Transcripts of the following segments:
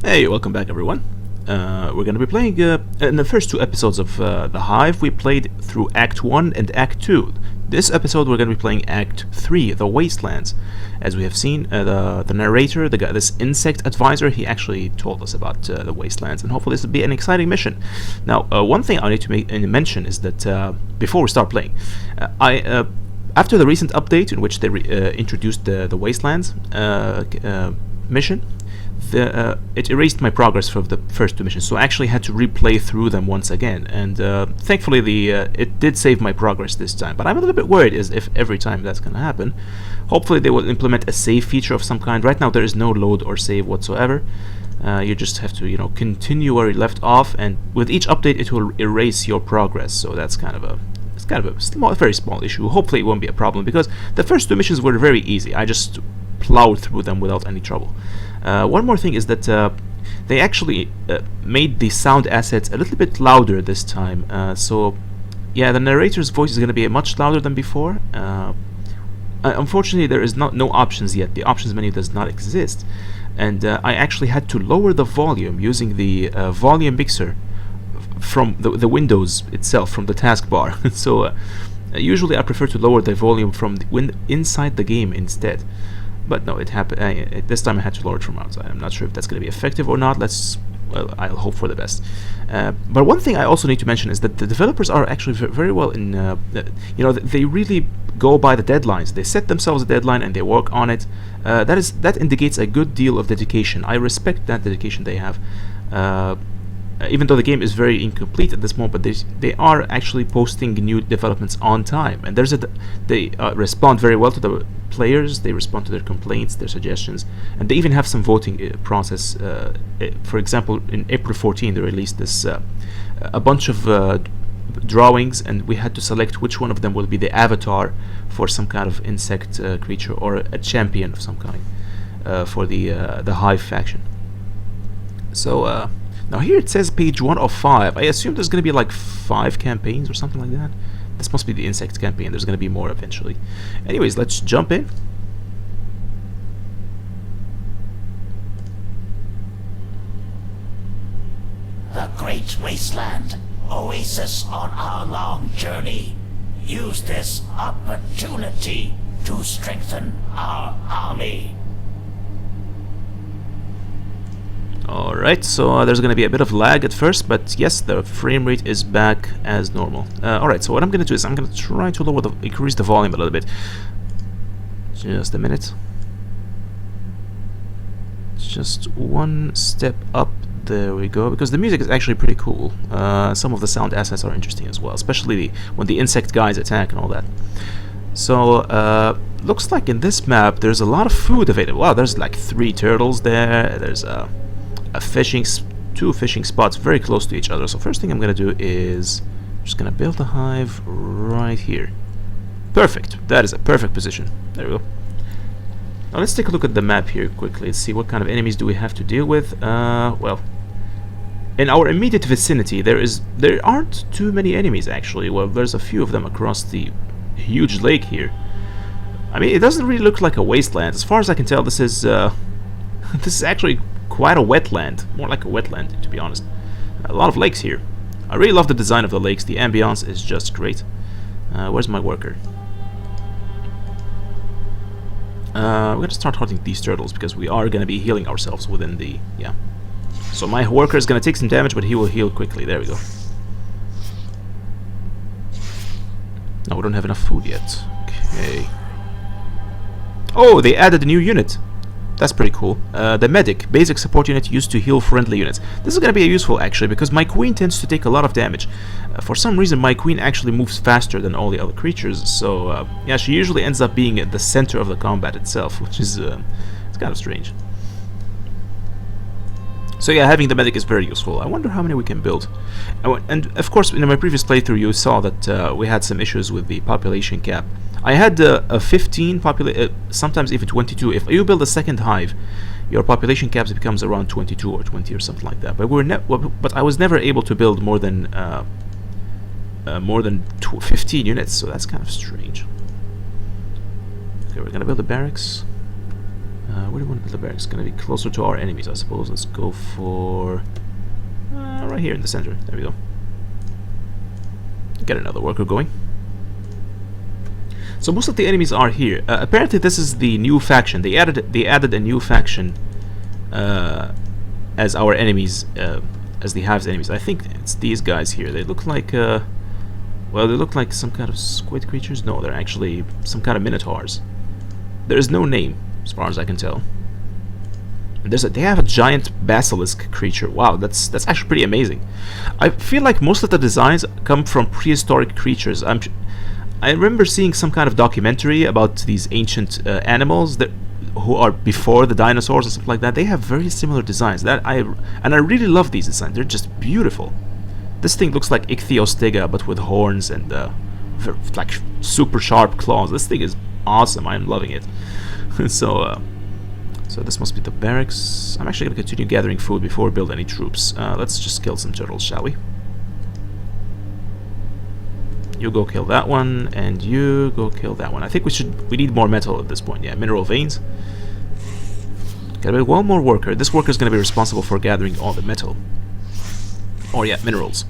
Hey, welcome back everyone. We're going to be playing, in the first two episodes of The Hive, we played through Act 1 and Act 2. This episode we're going to be playing Act 3, The Wastelands. As we have seen, the narrator, the guy, this insect advisor, he actually told us about the Wastelands, and hopefully this will be an exciting mission. Now, one thing I need to mention is that, before we start playing, after the recent update in which they introduced the Wastelands mission, it erased my progress for the first two missions, so I actually had to replay through them once again, and thankfully it did save my progress this time, but I'm a little bit worried as if every time that's going to happen. Hopefully they will implement a save feature of some kind. Right now there is no load or save whatsoever. You just have to, continue where you left off, and with each update it will erase your progress, so that's kind of a very small issue. Hopefully it won't be a problem, because the first two missions were very easy. I just plowed through them without any trouble. One more thing is that they actually made the sound assets a little bit louder this time. So yeah, the narrator's voice is going to be much louder than before. Unfortunately, there is no options yet. The options menu does not exist, and I actually had to lower the volume using the volume mixer from the Windows itself, from the taskbar. So usually I prefer to lower the volume from inside the game instead. But no, it happened. This time I had to lower it from outside. I'm not sure if that's going to be effective or not. I'll hope for the best. But one thing I also need to mention is that the developers are actually very well in. They really go by the deadlines. They set themselves a deadline and they work on it. That indicates a good deal of dedication. I respect that dedication they have. Even though the game is very incomplete at this moment, but they are actually posting new developments on time, and they respond very well to the players. They respond to their complaints, their suggestions, and they even have some voting process. For example, in April 14 they released this a bunch of drawings, and we had to select which one of them will be the avatar for some kind of insect creature or a champion of some kind for the Hive faction. So now here it says page 1 of 5. I assume there's going to be like 5 campaigns or something like that. This must be the insect campaign. There's going to be more eventually. Anyways, let's jump in. The Great Wasteland, oasis on our long journey. Use this opportunity to strengthen our army. Alright, so there's going to be a bit of lag at first, but yes, the frame rate is back as normal. Alright, so what I'm going to do is I'm going to try to increase the volume a little bit. Just a minute. Just one step up. There we go, because the music is actually pretty cool. Some of the sound assets are interesting as well, especially when the insect guys attack and all that. So, looks like in this map there's a lot of food available. Wow, there's like 3 turtles there. There's two fishing spots very close to each other. So first thing I'm gonna do is just gonna build a hive right here. Perfect. That is a perfect position. There we go. Now let's take a look at the map here quickly. Let's see what kind of enemies do we have to deal with. Well, in our immediate vicinity there aren't too many enemies actually. Well, there's a few of them across the huge lake here. I mean, it doesn't really look like a wasteland. As far as I can tell, this is this is actually quite a wetland, more like a wetland to be honest. A lot of lakes here. I really love the design of the lakes. The ambiance is just great. Where's my worker? We're gonna start hunting these turtles because we are gonna be healing ourselves within the So my worker is gonna take some damage, but he will heal quickly. There we go. No, we don't have enough food yet. Okay. Oh, they added a new unit. That's pretty cool. The medic, basic support unit used to heal friendly units. This is going to be useful actually, because my queen tends to take a lot of damage. For some reason my queen actually moves faster than all the other creatures, so yeah, she usually ends up being at the center of the combat itself, which is it's kind of strange. So yeah, having the medic is very useful. I wonder how many we can build. And of course, in my previous playthrough you saw that we had some issues with the population cap. I had a 15 sometimes even 22. If you build a second hive, your population caps becomes around 22 or 20 or something like that. But I was never able to build more than 15 units, so that's kind of strange. Okay, we're gonna build a barracks. Where do we want to build the barracks? Gonna be closer to our enemies, I suppose. Let's go for right here in the center. There we go. Get another worker going. So most of the enemies are here. Apparently, this is the new faction. They added a new faction as our enemies, as the Hive's enemies. I think it's these guys here. They look like well, they look like some kind of squid creatures. No, they're actually some kind of minotaurs. There is no name, as far as I can tell. And they have a giant basilisk creature. Wow, that's actually pretty amazing. I feel like most of the designs come from prehistoric creatures. I remember seeing some kind of documentary about these ancient animals that who are before the dinosaurs and stuff like that. They have very similar designs. I really love these designs. They're just beautiful. This thing looks like Ichthyostega, but with horns and like super sharp claws. This thing is awesome. I'm loving it. So this must be the barracks. I'm actually going to continue gathering food before we build any troops. Let's just kill some turtles, shall we? You go kill that one, and you go kill that one. I think we need more metal at this point. Yeah, mineral veins. Gotta be one more worker. This worker is going to be responsible for gathering all the metal. Or yeah, minerals.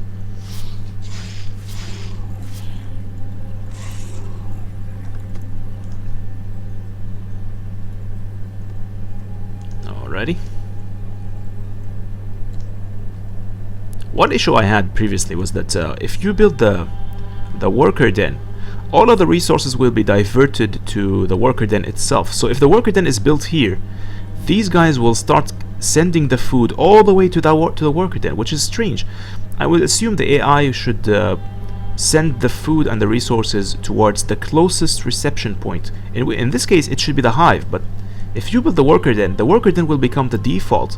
Alrighty. One issue I had previously was that if you build the worker den, all of the resources will be diverted to the worker den itself. So if the worker den is built here, these guys will start sending the food all the way to the worker den, which is strange. I would assume the AI should send the food and the resources towards the closest reception point. In this case, it should be the hive, but if you build the worker den will become the default.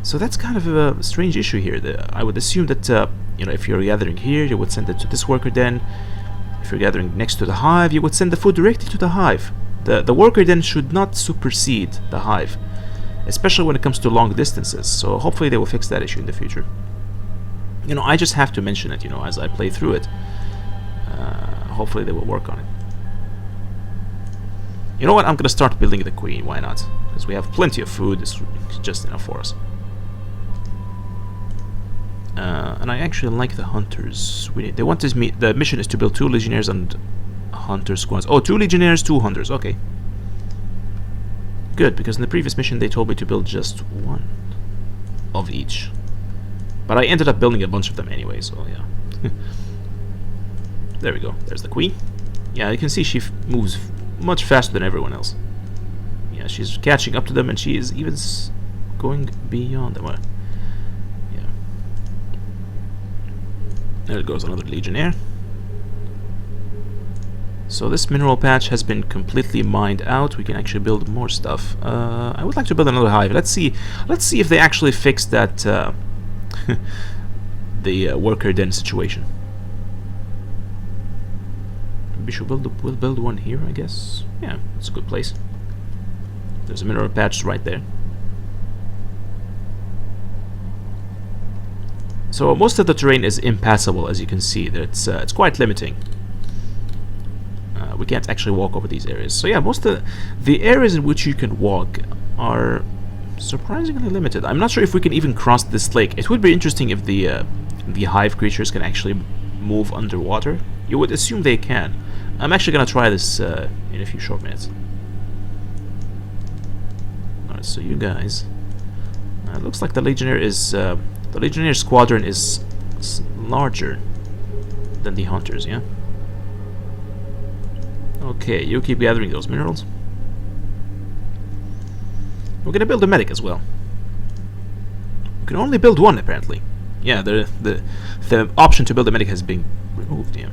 So that's kind of a strange issue here. I would assume that you know, if you're gathering here, you would send it to this worker den. If you're gathering next to the hive, you would send the food directly to the hive. The worker den should not supersede the hive, especially when it comes to long distances. So hopefully they will fix that issue in the future. You know, I just have to mention it, you know, as I play through it. Hopefully they will work on it. You know what? I'm gonna start building the queen. Why not? Because we have plenty of food. It's just enough for us. And I actually like the hunters. They want this. The mission is to build 2 legionnaires and hunter squads. Oh, 2 legionnaires, 2 hunters. Okay. Good, because in the previous mission they told me to build just 1 of each. But I ended up building a bunch of them anyway, so yeah. There we go. There's the queen. Yeah, you can see she moves much faster than everyone else. Yeah, she's catching up to them, and she is even going beyond them. Yeah. There goes another legionnaire. So this mineral patch has been completely mined out. We can actually build more stuff. I would like to build another hive. Let's see if they actually fix that the worker den situation. We should we'll build one here, I guess. Yeah, it's a good place. There's a mineral patch right there. So most of the terrain is impassable, as you can see. It's quite limiting. We can't actually walk over these areas. So yeah, most of the areas in which you can walk are surprisingly limited. I'm not sure if we can even cross this lake. It would be interesting if the hive creatures can actually move underwater. You would assume they can. I'm actually gonna try this in a few short minutes. Alright, so you guys. Looks like the Legionnaire squadron is larger than the hunters, yeah? Okay, you keep gathering those minerals. We're gonna build a medic as well. We can only build 1 apparently. Yeah, the option to build a medic has been removed, yeah.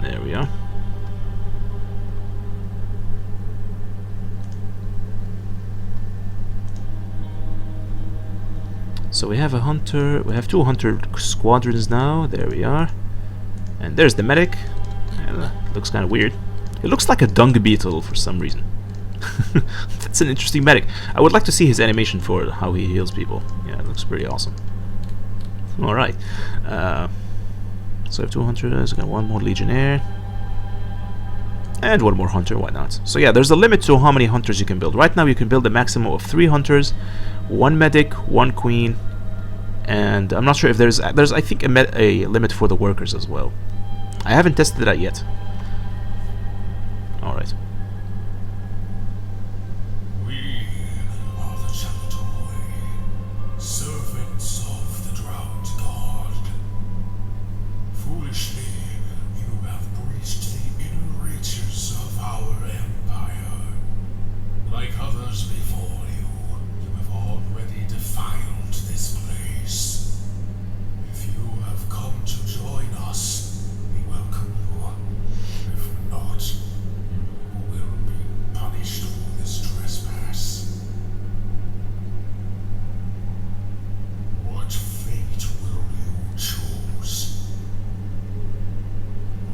There we are. So we have a hunter, we have 2 hunter squadrons now. There we are. And there's the medic. Looks kind of weird. It looks like a dung beetle for some reason. That's an interesting medic. I would like to see his animation for how he heals people. Yeah, it looks pretty awesome. Alright. So I have 2 hunters, I got 1 more legionnaire. And 1 more hunter, why not? So yeah, there's a limit to how many hunters you can build. Right now you can build a maximum of 3 hunters, 1 medic, 1 queen, and I'm not sure if there's I think a limit for the workers as well. I haven't tested that yet. Alright. We are the Chaptoi, servants of the drowned god. Foolishly, you have breached the inner reaches of our empire. Like others before you, you have already defiled this place. If you have come to join us, we welcome you. If not, you will be punished for this trespass. What fate will you choose?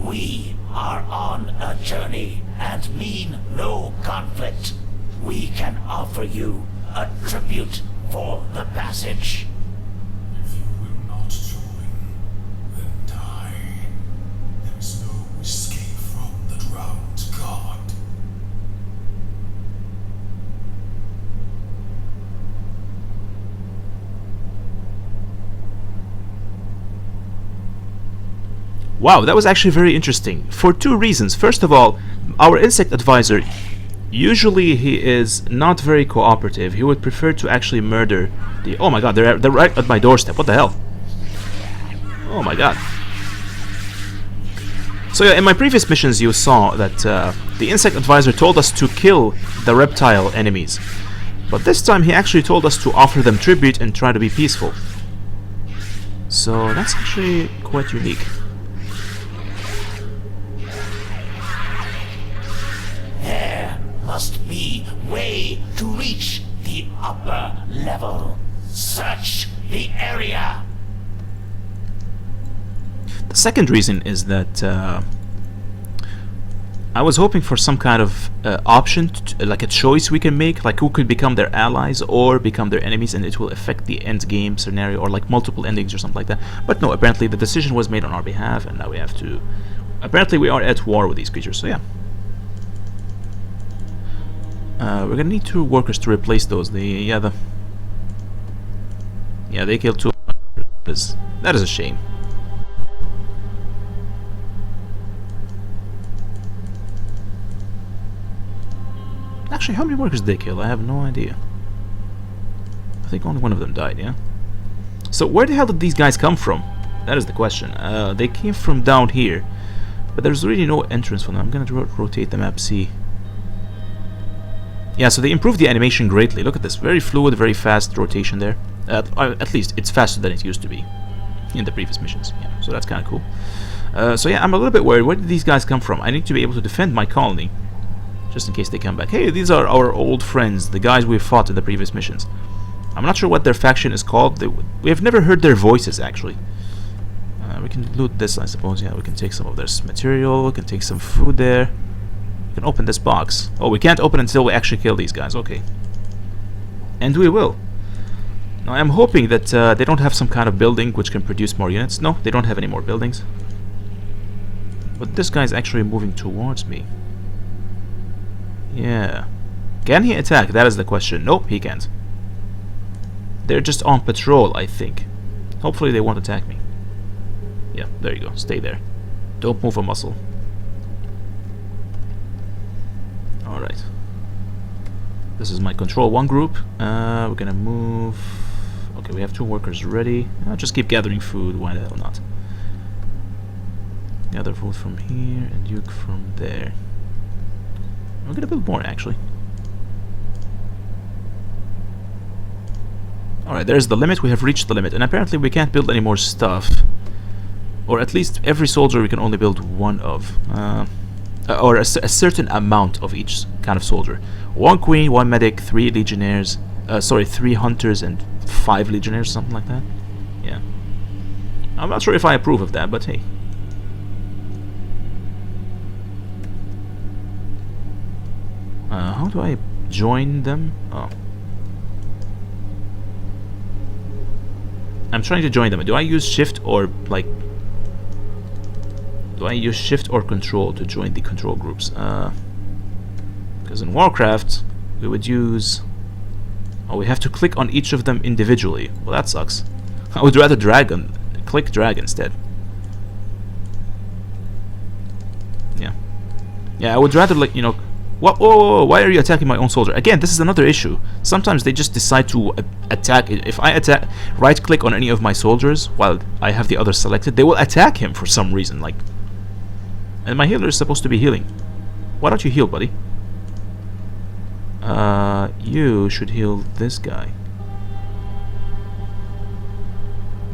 We are on a journey and mean no conflict. We can offer you a tribute for the passage. If you will not join, then die. There is no escape from the drowned god. Wow, that was actually very interesting. For 2 reasons. First of all, our insect advisor, usually he is not very cooperative. He would prefer to actually murder the... Oh my god, they're right at my doorstep. What the hell? Oh my god. So yeah, in my previous missions you saw that the insect advisor told us to kill the reptile enemies. But this time he actually told us to offer them tribute and try to be peaceful. So that's actually quite unique. There must be way to reach the upper level. Search the area. The second reason is that I was hoping for some kind of option, like a choice we can make, like who could become their allies or become their enemies, and it will affect the end game scenario, or like multiple endings or something like that. But no, apparently the decision was made on our behalf, and now we have to... Apparently we are at war with these creatures, so yeah. We're gonna need 2 workers to replace those. They killed 2. That is a shame. Actually, how many workers did they kill? I have no idea. I think only 1 of them died, yeah? So where the hell did these guys come from? That is the question. They came from down here, but there's really no entrance for them. I'm gonna rotate the map, see. Yeah, so they improved the animation greatly. Look at this. Very fluid, very fast rotation there. At least it's faster than it used to be in the previous missions. Yeah, so that's kind of cool. So yeah, I'm a little bit worried. Where did these guys come from? I need to be able to defend my colony, just in case they come back. Hey, these are our old friends, the guys we fought in the previous missions. I'm not sure what their faction is called. We have never heard their voices, actually. We can loot this, I suppose. Yeah, we can take some of their material. We can take some food there. We can open this box. Oh, we can't open until we actually kill these guys. Okay. And we will. Now, I'm hoping that they don't have some kind of building which can produce more units. No, they don't have any more buildings. But this guy's actually moving towards me. Yeah. Can he attack? That is the question. Nope, he can't. They're just on patrol, I think. Hopefully they won't attack me. Yeah, there you go. Stay there. Don't move a muscle. Alright. This is my control 1 group. We're gonna move... Okay, we have 2 workers ready. I'll just keep gathering food. Why the hell not? Gather food from here and Duke from there. I'm gonna build more, actually. Alright, there's the limit. We have reached the limit. And apparently we can't build any more stuff. Or at least every soldier we can only build 1 of. Or a certain amount of each kind of soldier. 1 queen, 1 medic, 3 legionnaires. 3 hunters and 5 legionnaires, something like that. Yeah. I'm not sure if I approve of that, but hey. How do I join them? Oh. I'm trying to join them. Do I use shift or like? Do I use shift or control to join the control groups? Because in Warcraft we would use. Oh, we have to click on each of them individually. Well, that sucks. I would rather click drag instead. Yeah. Yeah, I would rather, like, you know... What? Whoa, why are you attacking my own soldier? Again, this is another issue. Sometimes they just decide to attack. If I right-click on any of my soldiers while I have the other selected, they will attack him for some reason. Like, and my healer is supposed to be healing. Why don't you heal, buddy? You should heal this guy.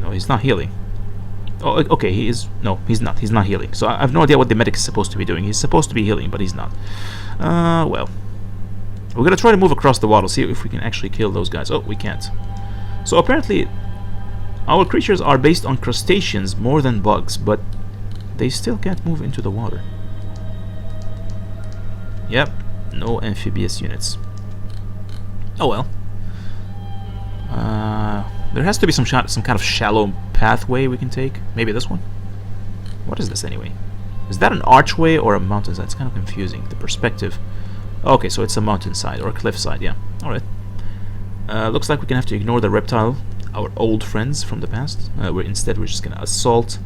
No, he's not healing. Oh, okay, he is. No, he's not. He's not healing. So I have no idea what the medic is supposed to be doing. He's supposed to be healing, but he's not. Well. We're gonna try to move across the water, see if we can actually kill those guys. Oh, we can't. So apparently, our creatures are based on crustaceans more than bugs, but they still can't move into the water. Yep, no amphibious units. Oh well. There has to be some kind of shallow pathway we can take. Maybe this one? What is this anyway? Is that an archway or a mountainside? It's kind of confusing, the perspective. Okay, so it's a mountainside or a cliffside, yeah. Alright. Looks like we're gonna have to ignore the reptile, our old friends from the past. Instead, we're just gonna assault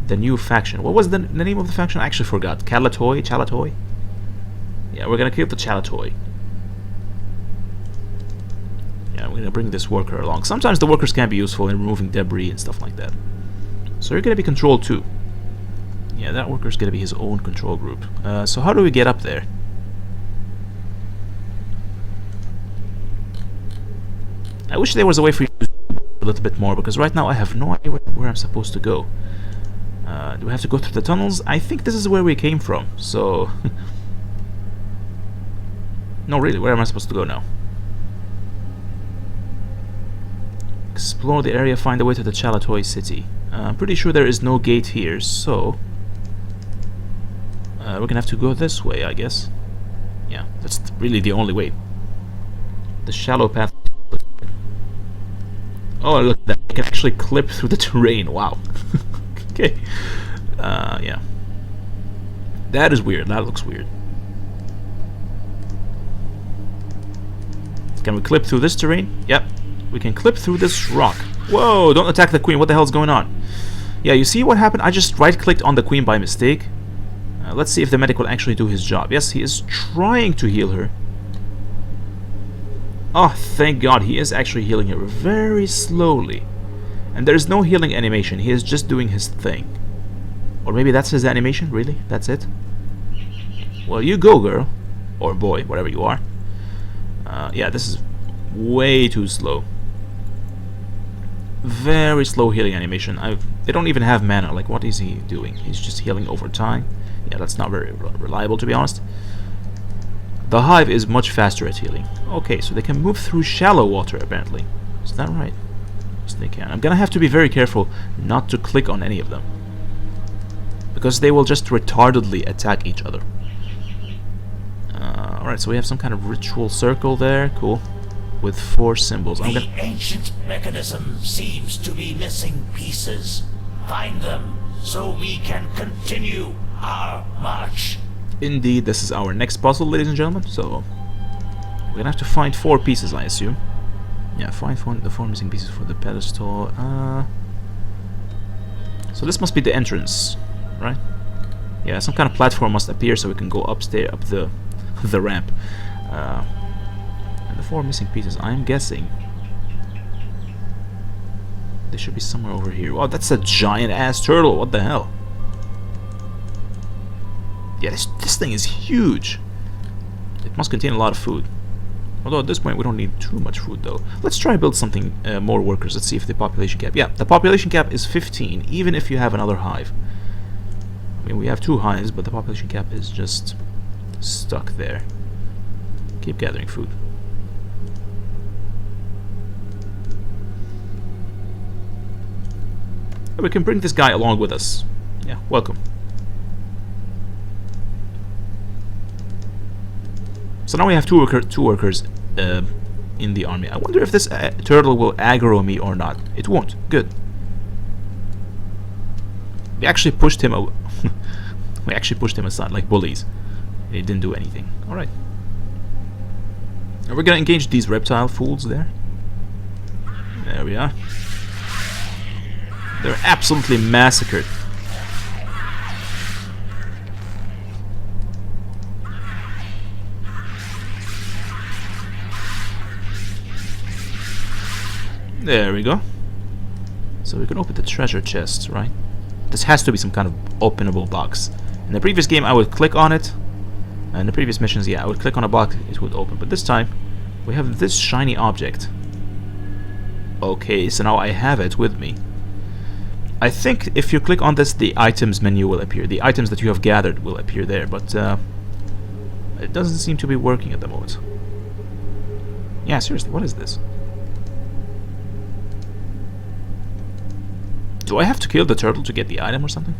the new faction. What was the name of the faction? I actually forgot. Chalatoi? Yeah, we're gonna kill the Chalatoi. Yeah, we're gonna bring this worker along. Sometimes the workers can be useful in removing debris and stuff like that. So you're gonna be controlled too. Yeah, that worker's gonna be his own control group. So how do we get up there? I wish there was a way for you to do a little bit more, because right now I have no idea where I'm supposed to go. Do we have to go through the tunnels? I think this is where we came from, so... No, really, where am I supposed to go now? Explore the area, find a way to the Chalatoi city. I'm pretty sure there is no gate here, so... we're gonna have to go this way, I guess. Yeah, that's really the only way. The shallow path... Oh, look at that. I can actually clip through the terrain. Wow. Okay. Yeah. That is weird. That looks weird. Can we clip through this terrain? Yep. We can clip through this rock. Whoa, don't attack the queen. What the hell's going on? Yeah, you see what happened? I just right-clicked on the queen by mistake. Let's see if the medic will actually do his job. Yes, he is trying to heal her. Oh, thank God, he is actually healing her very slowly. And there's no healing animation. He is just doing his thing. Or maybe that's his animation? Really? That's it? Well, you go, girl. Or boy, whatever you are. Yeah, this is way too slow. Very slow healing animation. They don't even have mana. Like, what is he doing? He's just healing over time. Yeah, that's not very reliable, to be honest. The Hive is much faster at healing. Okay, so they can move through shallow water, apparently. Is that right? Yes, they can. I'm gonna have to be very careful not to click on any of them, because they will just retardedly attack each other. Alright, so we have some kind of ritual circle there. Cool. With 4 symbols. The ancient mechanism seems to be missing pieces. Find them so we can continue our march. Indeed, this is our next puzzle, ladies and gentlemen. So we're gonna have to find 4 pieces, I assume. Yeah, find the 4 missing pieces for the pedestal. So this must be the entrance, right? Yeah, some kind of platform must appear so we can go upstairs, up the ramp. And the 4 missing pieces, I'm guessing they should be somewhere over here. Wow, that's a giant ass turtle. What the hell? Yeah, this thing is huge. It must contain a lot of food. Although at this point we don't need too much food though. Let's try to build something, more workers. Let's see if the population cap... Yeah, the population cap is 15, even if you have another hive. I mean, we have 2 hives, but the population cap is just stuck there. Keep gathering food. We can bring this guy along with us. Yeah, welcome. So now we have two workers in the army. I wonder if this turtle will aggro me or not. It won't. Good. We actually pushed him we actually pushed him aside like bullies. It didn't do anything. Alright. Are we gonna engage these reptile fools there? There we are. They're absolutely massacred. There we go. So we can open the treasure chests, right? This has to be some kind of openable box. In the previous game I would click on it. In the previous missions, yeah, I would click on a box, it would open. But this time, we have this shiny object. Okay, so now I have it with me. I think if you click on this, the items menu will appear. The items that you have gathered will appear there, but it doesn't seem to be working at the moment. Yeah, seriously, what is this? Do I have to kill the turtle to get the item or something?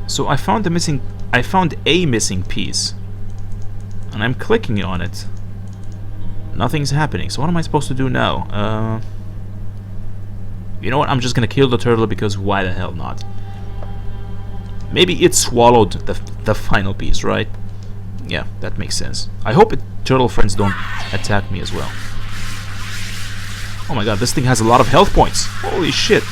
So I found a missing piece, and I'm clicking on it. Nothing's happening. So what am I supposed to do now? You know what? I'm just gonna kill the turtle because why the hell not? Maybe it swallowed the final piece, right? Yeah, that makes sense. I hope turtle friends don't attack me as well. Oh my god, this thing has a lot of health points. Holy shit.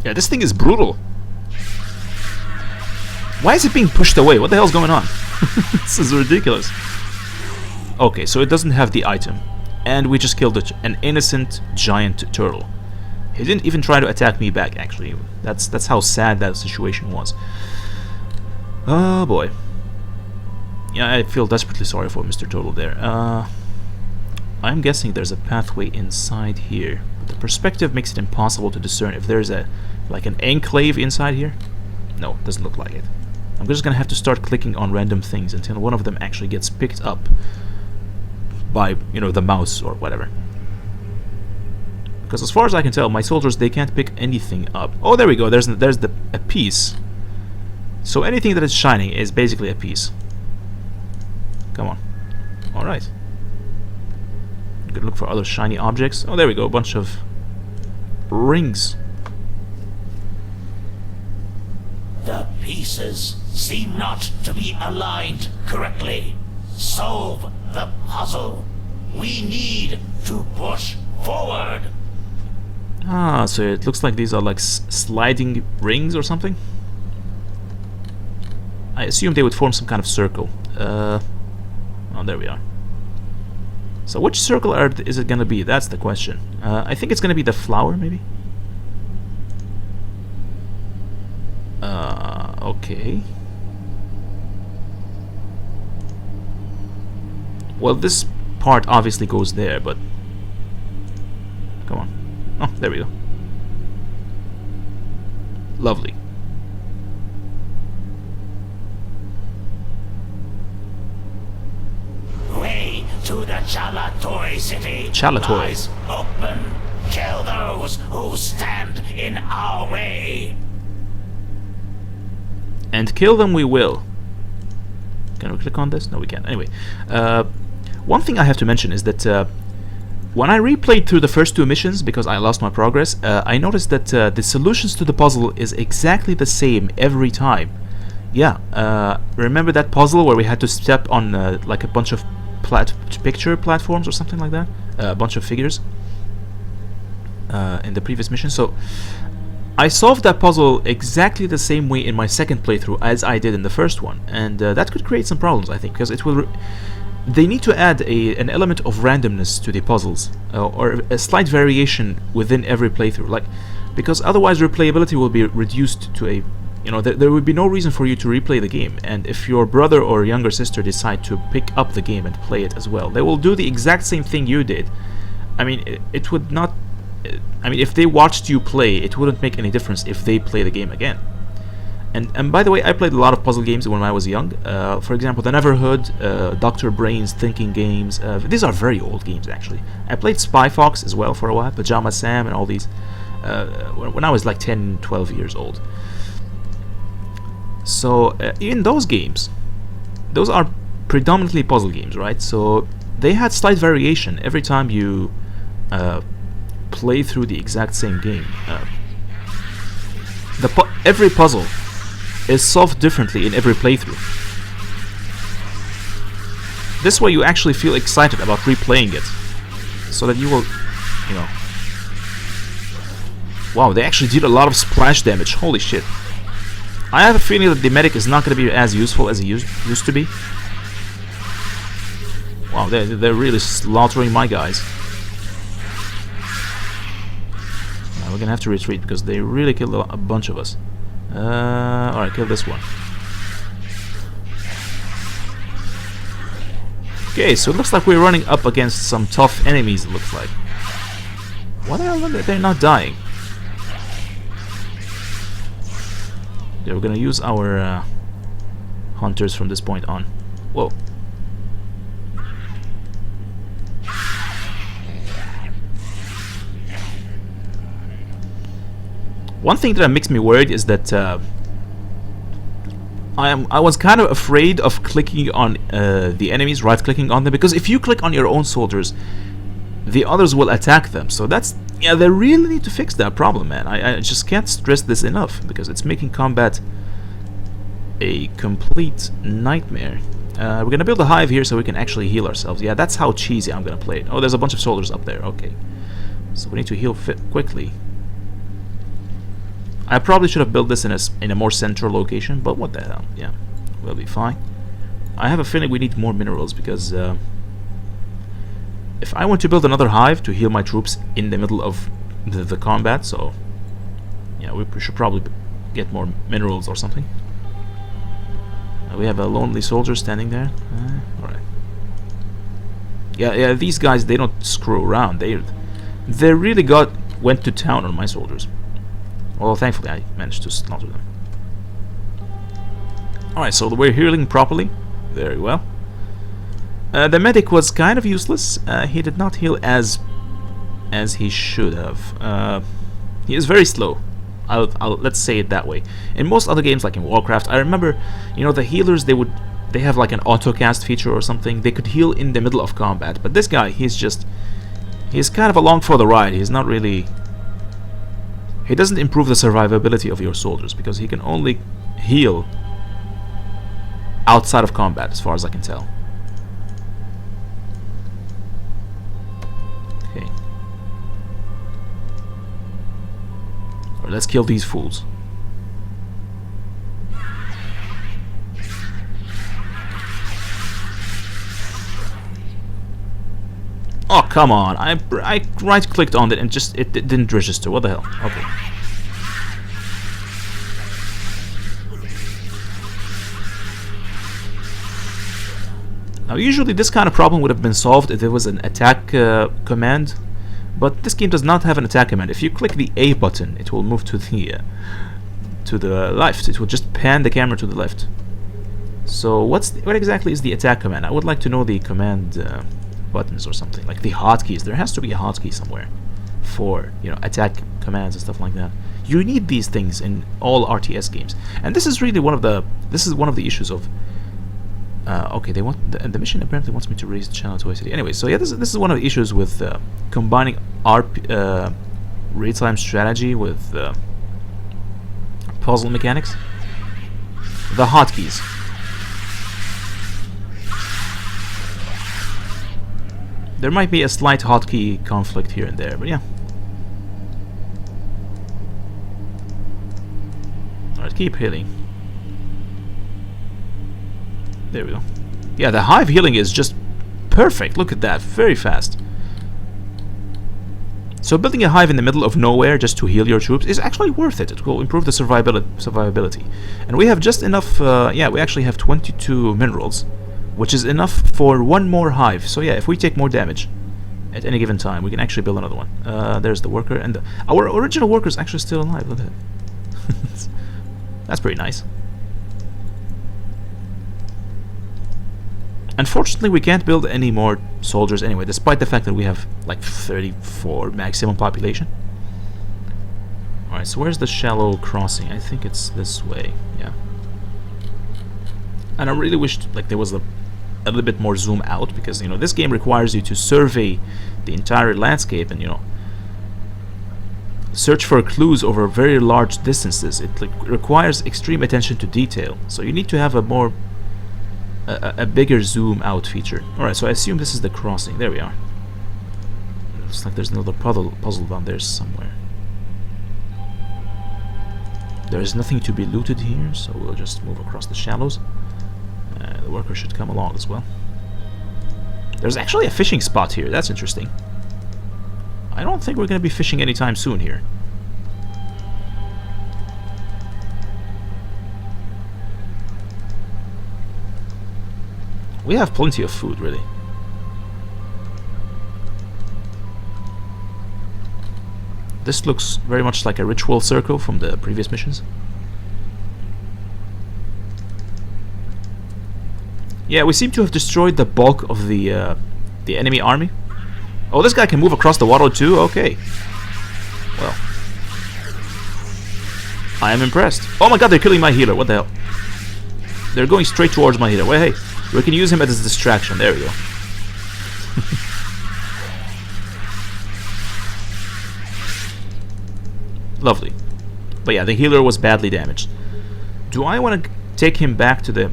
Yeah, this thing is brutal. Why is it being pushed away? What the hell's going on? This is ridiculous. Okay, so it doesn't have the item. And we just killed an innocent giant turtle. He didn't even try to attack me back, actually. That's how sad that situation was. Oh boy. Yeah, I feel desperately sorry for Mr. Turtle there. I'm guessing there's a pathway inside here. But the perspective makes it impossible to discern if there's like an enclave inside here. No, doesn't look like it. I'm just gonna have to start clicking on random things until one of them actually gets picked up by, you know, the mouse or whatever. Because as far as I can tell, my soldiers, they can't pick anything up. Oh, there we go. There's a piece. So anything that is shining is basically a piece. Come on. All right. I'm gonna look for other shiny objects. Oh, there we go. A bunch of rings. The pieces seem not to be aligned correctly. Solve the puzzle. We need to push forward. Ah, so it looks like these are like sliding rings or something. I assume they would form some kind of circle. Oh, there we are. So which circle is it gonna be? That's the question. I think it's gonna be the flower, maybe? Okay. Well, this part obviously goes there, but... Come on. Oh, there we go. Lovely. Way to the Chalatoi city Chalatoi. lies open. Kill those who stand in our way. And kill them we will. Can we click on this? No, we can't. Anyway, one thing I have to mention is that when I replayed through the first two missions, because I lost my progress, I noticed that the solutions to the puzzle is exactly the same every time. Yeah, remember that puzzle where we had to step on like a bunch of picture platforms or something like that? A bunch of figures in the previous mission. So I solved that puzzle exactly the same way in my second playthrough as I did in the first one, and that could create some problems, I think, because it will. They need to add an element of randomness to the puzzles, or a slight variation within every playthrough, like, because otherwise replayability will be reduced to a, you know, there would be no reason for you to replay the game, and if your brother or younger sister decide to pick up the game and play it as well, they will do the exact same thing you did. I mean, it would not. I mean, if they watched you play, it wouldn't make any difference if they play the game again. And by the way, I played a lot of puzzle games when I was young. For example, The Neverhood, Dr. Brain's Thinking Games. These are very old games, actually. I played Spy Fox as well for a while, Pajama Sam and all these, when I was like 10, 12 years old. So, in those games, those are predominantly puzzle games, right? So, they had slight variation every time you play through the exact same game. Every puzzle is solved differently in every playthrough. This way you actually feel excited about replaying it, so that you will, you know... Wow, they actually did a lot of splash damage, holy shit. I have a feeling that the medic is not going to be as useful as he used to be. Wow, they're really slaughtering my guys. We're gonna have to retreat because they really killed a bunch of us. Alright, kill this one. Okay, so it looks like we're running up against some tough enemies, it looks like. What the hell? They're not dying. Yeah, we're gonna use our hunters from this point on. Whoa. One thing that makes me worried is that I was kind of afraid of clicking on the enemies, right-clicking on them, because if you click on your own soldiers, the others will attack them. So that's, yeah, they really need to fix that problem, man. I just can't stress this enough, because it's making combat a complete nightmare. We're gonna build a hive here so we can actually heal ourselves. Yeah, that's how cheesy I'm gonna play it. Oh, there's a bunch of soldiers up there. Okay, so we need to heal quickly. I probably should have built this in a more central location, but what the hell? Yeah, we'll be fine. I have a feeling we need more minerals, because if I want to build another hive to heal my troops in the middle of the combat, so yeah, we should probably get more minerals or something. We have a lonely soldier standing there. Alright. Yeah, these guys, they don't screw around. They really went to town on my soldiers. Well, thankfully I managed to slaughter them. Alright, so we're healing properly. Very well. The medic was kind of useless. He did not heal as he should have. He is very slow. Let's say it that way. In most other games, like in Warcraft, I remember, you know, the healers, they have like an auto-cast feature or something. They could heal in the middle of combat. But this guy, he's kind of along for the ride. He's not really... He doesn't improve the survivability of your soldiers, because he can only heal outside of combat, as far as I can tell. Okay. Alright, let's kill these fools. Oh, come on. I right-clicked on it and it didn't register. What the hell? Okay. Now, usually this kind of problem would have been solved if there was an attack command, but this game does not have an attack command. If you click the A button, it will move to the left. It will just pan the camera to the left. So what exactly is the attack command? I would like to know the command buttons or something, like the hotkeys. There has to be a hotkey somewhere for, you know, attack commands and stuff like that. You need these things in all RTS games, and this is really one of the issues of. Okay, the mission apparently wants me to raise the channel to ICD. Anyway, so yeah, this is one of the issues with combining real-time strategy with puzzle mechanics. The hotkeys. There might be a slight hotkey conflict here and there, but yeah. Alright, keep healing. There we go. Yeah, the hive healing is just perfect. Look at that, very fast. So building a hive in the middle of nowhere just to heal your troops is actually worth it. It will improve the survivability. And we have just enough, yeah, we actually have 22 minerals, which is enough for one more hive. So yeah, if we take more damage, at any given time. We can actually build another one. There's the worker, and our original worker is actually still alive. Look at that. That's pretty nice. Unfortunately, we can't build any more soldiers anyway, despite the fact that we have like 34 maximum population. Alright, so where's the shallow crossing? I think it's this way, yeah. And I really wished like there was a little bit more zoom out, because, you know, this game requires you to survey the entire landscape and, you know, search for clues over very large distances. It like requires extreme attention to detail, so you need to have a more a bigger zoom out feature. Alright, so I assume this is the crossing. There we are. Looks like there's another puzzle down there somewhere. There is nothing to be looted here, so we'll just move across the shallows. The worker should come along as well. There's actually a fishing spot here. That's interesting. I don't think we're going to be fishing anytime soon here. We have plenty of food, really. This looks very much like a ritual circle from the previous missions. Yeah, we seem to have destroyed the bulk of the enemy army. Oh, this guy can move across the water too? Okay. Well. I am impressed. Oh my god, they're killing my healer. What the hell? They're going straight towards my healer. Wait, hey. We can use him as a distraction. There we go. Lovely. But yeah, the healer was badly damaged. Do I want to take him back to the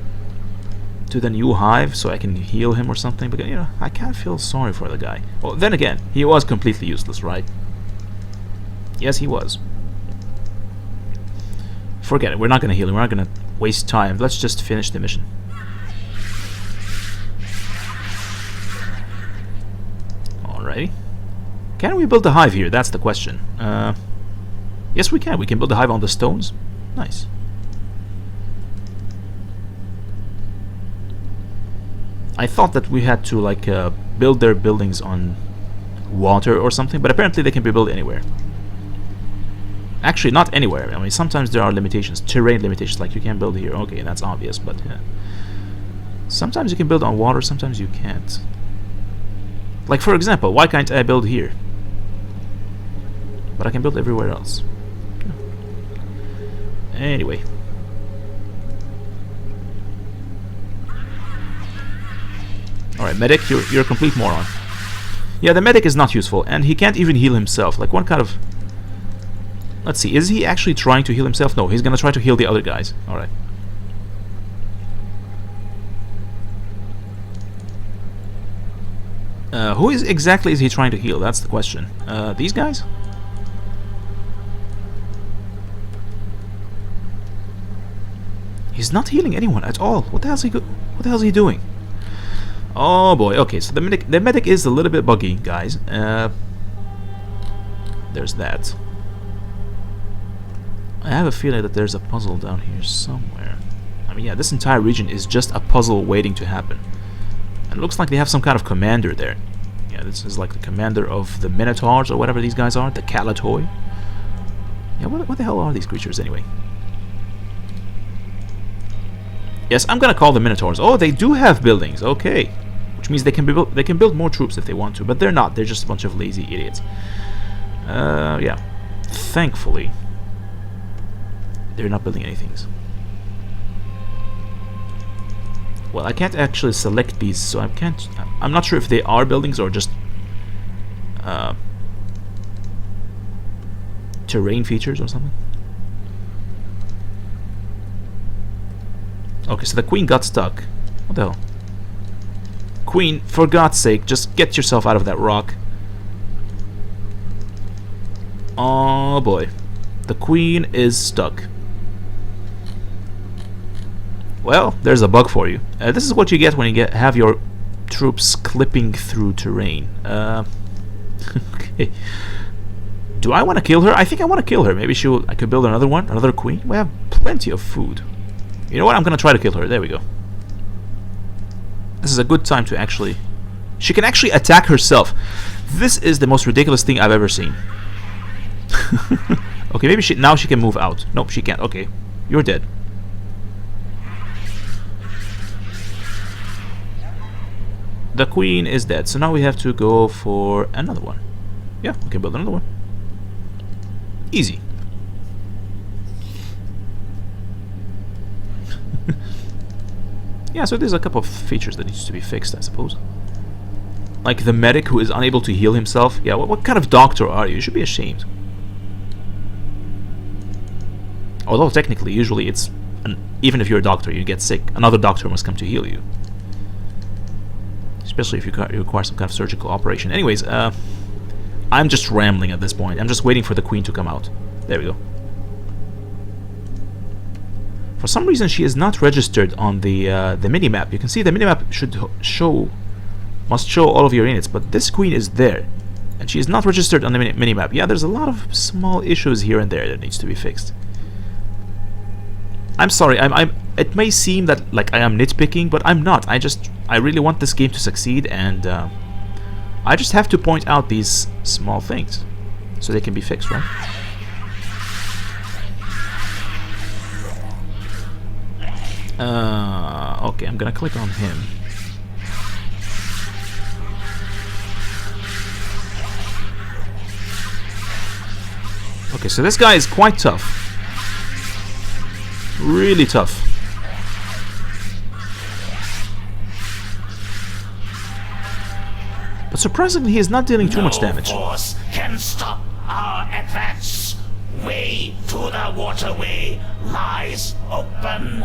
new hive so I can heal him or something? Because, you know, I kind of feel sorry for the guy. Well, then again, he was completely useless, right? Yes, he was. Forget it. We're not going to heal him. We're not going to waste time. Let's just finish the mission. Alrighty. Can we build a hive here? That's the question. Yes, we can. We can build a hive on the stones. Nice. I thought that we had to like build their buildings on water or something, but apparently they can be built anywhere. Actually, not anywhere. I mean, sometimes there are limitations, terrain limitations, like you can't build here. Okay, that's obvious, but yeah. Sometimes you can build on water, sometimes you can't. Like, for example, why can't I build here? But I can build everywhere else. Yeah. Anyway. Alright, medic, you're a complete moron. Yeah, the medic is not useful, and he can't even heal himself. Like, one kind of... Let's see, is he actually trying to heal himself? No, he's gonna try to heal the other guys. Alright. Who exactly is he trying to heal? That's the question. These guys? He's not healing anyone at all. What the hell's he doing? Oh boy. Okay, so the medic is a little bit buggy, guys. There's that. I have a feeling that there's a puzzle down here somewhere. I mean, yeah, this entire region is just a puzzle waiting to happen. And it looks like they have some kind of commander there. Yeah, this is like the commander of the minotaurs or whatever these guys are, the Kalatoi. Yeah, what the hell are these creatures anyway? Yes, I'm gonna call them minotaurs. Oh, they do have buildings. Okay, which means they can build more troops if they want to, but they're not. They're just a bunch of lazy idiots. Yeah. Thankfully, they're not building anything. Well, I can't actually select these, so I'm not sure if they are buildings or just terrain features or something. Okay, so the queen got stuck. What the hell? Queen, for God's sake, just get yourself out of that rock. Oh boy. The queen is stuck. Well, there's a bug for you. This is what you get when you have your troops clipping through terrain. Okay. Do I want to kill her? I think I want to kill her. Maybe I could build another one, another queen. We have plenty of food. You know what? I'm gonna try to kill her. There we go. This is a good time to actually... She can actually attack herself. This is the most ridiculous thing I've ever seen. Okay, maybe now she can move out. Nope, she can't. Okay, you're dead. The queen is dead, so now we have to go for another one. Yeah, we can build another one. Easy. Yeah, so there's a couple of features that needs to be fixed, I suppose. Like the medic who is unable to heal himself. Yeah, what kind of doctor are you? You should be ashamed. Although technically, usually it's even if you're a doctor, you get sick, another doctor must come to heal you. Especially if you require some kind of surgical operation. Anyways, I'm just rambling at this point. I'm just waiting for the queen to come out. There we go. For some reason, she is not registered on the minimap. You can see the minimap must show all of your units, but this queen is there, and she is not registered on the minimap. Yeah, there's a lot of small issues here and there that needs to be fixed. I'm sorry. It may seem that like I am nitpicking, but I'm not. I really want this game to succeed, and I just have to point out these small things so they can be fixed, right? Okay, I'm gonna click on him. Okay, so this guy is quite tough. Really tough. But surprisingly, he is not dealing too much damage. No force can stop our advance. Way to the waterway lies open.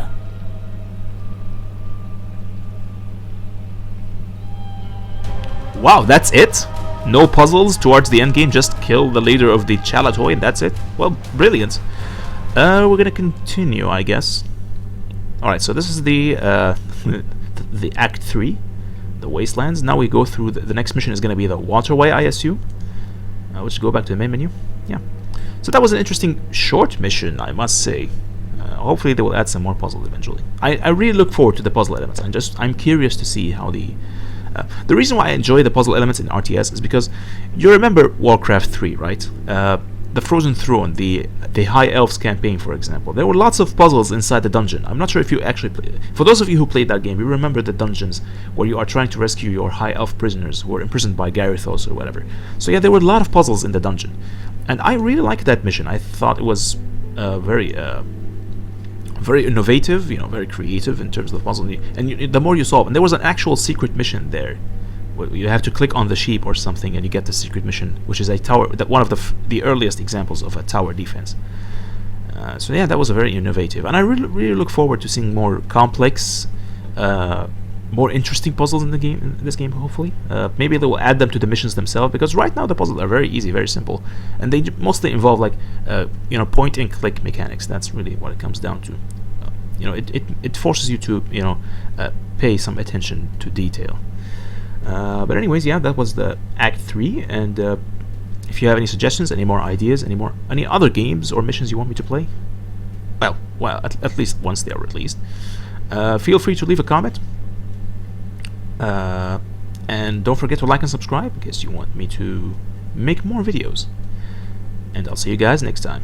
Wow, that's it? No puzzles towards the end game, just kill the leader of the Chalatoi and that's it? Well, brilliant. We're gonna continue, I guess. Alright, so this is the the Act 3, the Wastelands. Now we go through, the next mission is gonna be the waterway, I assume. Let's go back to the main menu. Yeah. So that was an interesting short mission, I must say. Hopefully they will add some more puzzles eventually. I really look forward to the puzzle elements. I'm curious to see how the reason why I enjoy the puzzle elements in RTS is because you remember Warcraft 3, right? The Frozen Throne, the High Elves campaign, for example. There were lots of puzzles inside the dungeon. I'm not sure if you actually played. For those of you who played that game, you remember the dungeons where you are trying to rescue your High Elf prisoners who were imprisoned by Garithos or whatever. So yeah, there were a lot of puzzles in the dungeon, and I really liked that mission. I thought it was very innovative, you know, very creative in terms of the puzzle. And the more you solve, and there was an actual secret mission there. You have to click on the sheep or something, and you get the secret mission, which is a tower. That one of the earliest examples of a tower defense. So yeah, that was a very innovative, and I really look forward to seeing more complex, more interesting puzzles in the game. In this game, hopefully, maybe they will add them to the missions themselves. Because right now the puzzles are very easy, very simple, and they mostly involve like you know, point and click mechanics. That's really what it comes down to. You know, it forces you to, you know, pay some attention to detail. But anyways, yeah, that was the Act 3, and if you have any suggestions, any more ideas, any other games or missions you want me to play, well, at least once they are released, feel free to leave a comment, and don't forget to like and subscribe in case you want me to make more videos, and I'll see you guys next time.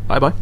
Bye bye.